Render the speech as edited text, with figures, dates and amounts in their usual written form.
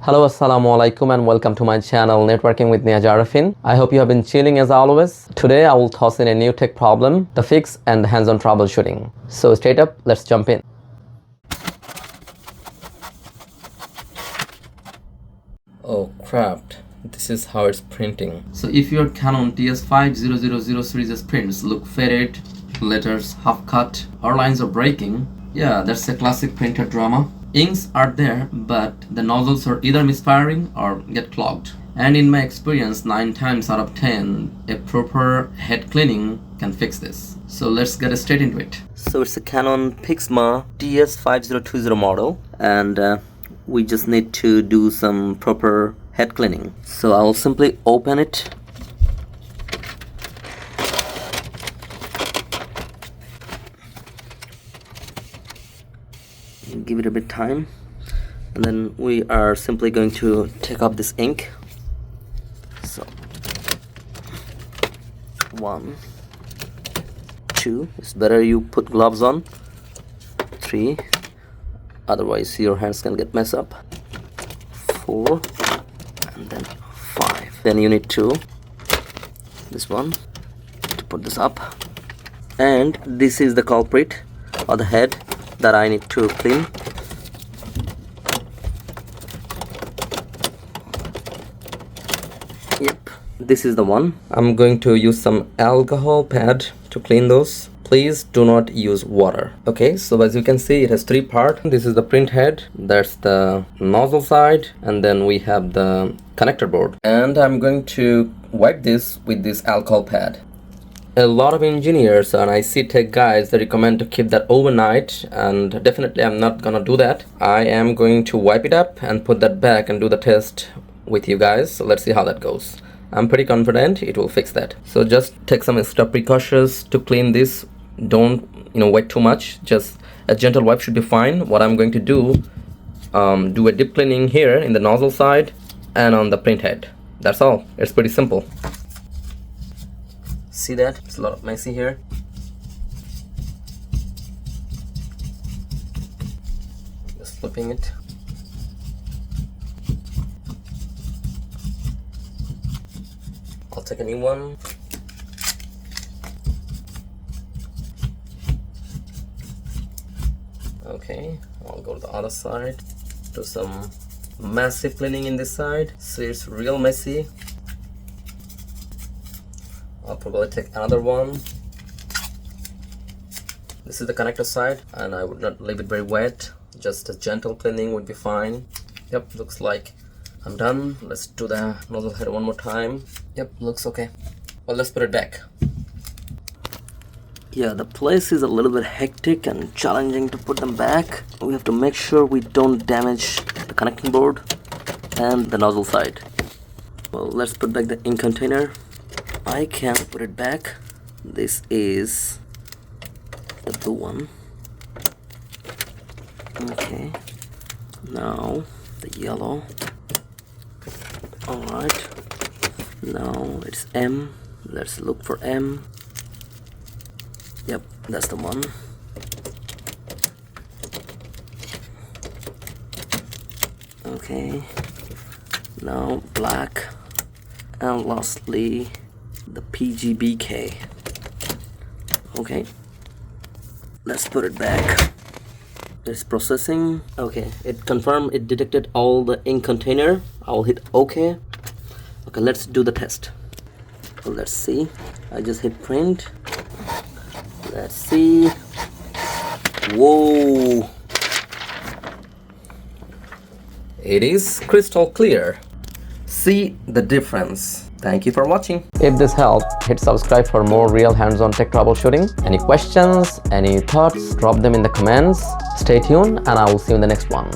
Hello, assalamu alaikum and welcome to my channel Networking with Neaz Arefin. I hope you have been chilling as always. Today I will toss in a new tech problem, the fix and hands-on troubleshooting. So straight up, let's jump in. Oh crap, this is how it's printing. So if your Canon TS5000 series prints look faded, letters half cut, or lines are breaking, yeah, that's a classic printer drama. Inks are there, but the nozzles are either misfiring or get clogged. And in my experience, 9 times out of 10, a proper head cleaning can fix this. So let's get straight into it. So it's a Canon Pixma TS5020 model, and we just need to do some proper head cleaning. So I will simply open it. Give it a bit time, and then we are simply going to take off this ink. So 1, 2, it's better you put gloves on. 3, otherwise your hands can get messed up. 4, and then 5. Then you need to this one to put this up, and this is the culprit or the head that I need to clean. Yep, this is the one. I'm going to use some alcohol pad to clean those. Please do not use water. Okay, so as you can see, it has 3 parts. This is the print head, that's the nozzle side, and then we have the connector board. And I'm going to wipe this with this alcohol pad. A lot of engineers and IC tech guys, they recommend to keep that overnight, and definitely I'm not gonna do that. I am going to wipe it up and put that back and do the test with you guys. So let's see how that goes. I'm pretty confident it will fix that. So just take some extra precautions to clean this. Don't wet too much, just a gentle wipe should be fine. What I'm going to do a deep cleaning here in the nozzle side and on the print head. That's all. It's pretty simple. See that? It's a lot of messy here. Just flipping it. I'll take a new one. Okay, I'll go to the other side. Do some massive cleaning in this side. See, it's real messy. I'll probably take another one. This is the connector side, and I would not leave it very wet. Just a gentle cleaning would be fine. Yep, looks like I'm done. Let's do the nozzle head one more time. Yep, looks okay. Well, let's put it back. Yeah, the place is a little bit hectic and challenging to put them back. We have to make sure we don't damage the connecting board and the nozzle side. Well, let's put back the ink container. I can put it back. This is the blue one. Okay, now the yellow. Alright, now it's M. Let's look for M. Yep, that's the one. Okay, now black, and lastly the PGBK. Okay, let's put it back. It's processing. Okay, it confirmed it detected all the ink container. I'll hit OK. Okay, let's do the test. So let's see. I just hit print. Let's see. Whoa, it is crystal clear. See the difference. Thank you for watching. If this helped, hit subscribe for more real hands-on tech troubleshooting. Any questions, any thoughts, drop them in the comments. Stay tuned and I will see you in the next one.